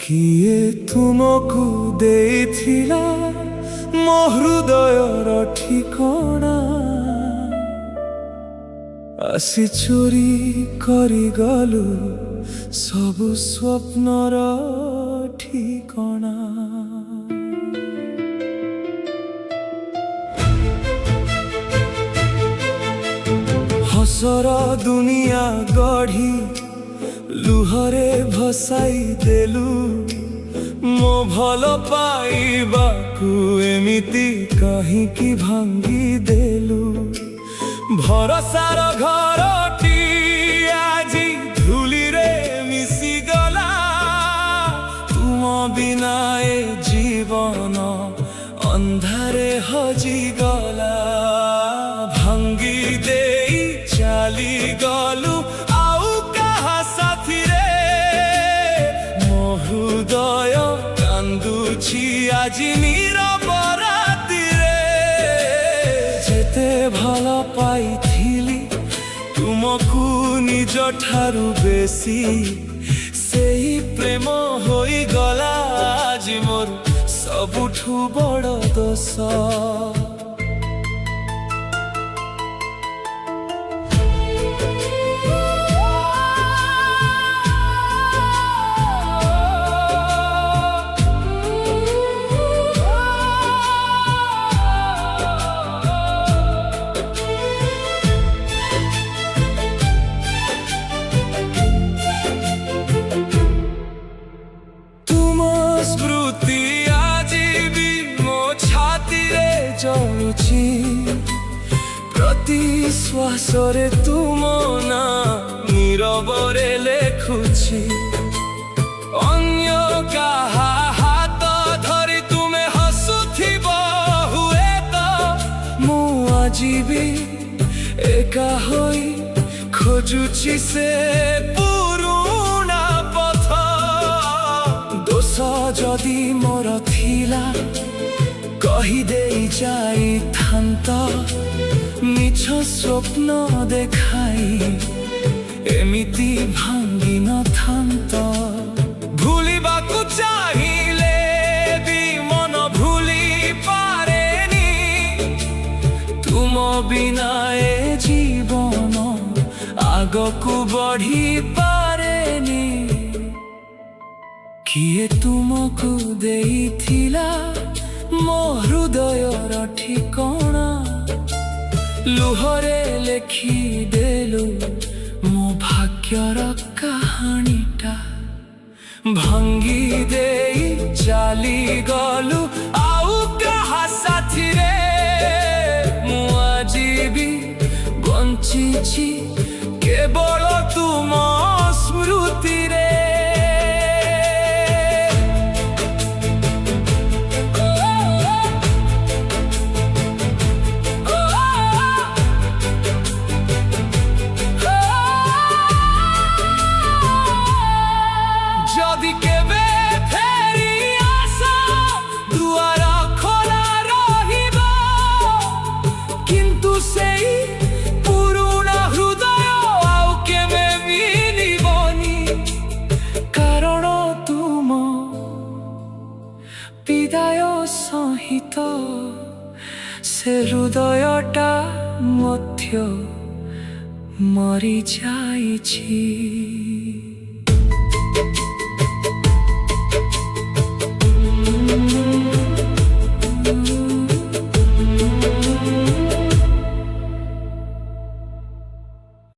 किए तुमको देइथिला मो हृदयर ठिकणा आसी चोरी करी गलु सबु स्वप्नर ठिकणा। हसर दुनिया गढ़ी लुहरे भसाई देलु मो भल पाइबाकु एमिति काहींकि भांगी देलु। भरसार घरटी आजी धूली रे मिसी गला तुम बिना ए जीवन अंधारे हजी गला। भांगी देई चाली गलु आउ कहा साथी रे मो हृदय कांदुछि आजी नीरव राति रे। जेते भल पाइथिली तुमको निज ठारु बेसी सेही प्रेम होई गला आज मोर सबुठु बड़ दोष। प्रति श्वासरे तुम ना नीरवरे लेखुछि अन्य काहा हाथ धरी तुमे हसुथिब हुए तो मु आजी भी एका होई खोजुछि से पुरुणा पथ। दोष जदि मोर थिला कही देई जाई थांत मिछ स्वप्न देखाई एमिति भांगी न थांत। भूलिबाकु चाहिले भी मन भूली पारेनी तुम बिना ए जीवन आगकु बढ़ी पारेनी। किए तुमको देइथिला मो हृदयर ठिकणा लुहरे लेखि देलु मो भाग्यर कहानीटा। भांगी देई चाली गलु आउ कहा साथी रे मु आजी भी बंचिछि केवल तुम स्मृति रे। जदि केबे फेरी आस दुआर खोला रहिबा किंतु सेई पुरुणा हृदय आउ केबे मिलिबनी। कारण तुम विदाय सहित से हृदयटा मध्य मरि जाइछि।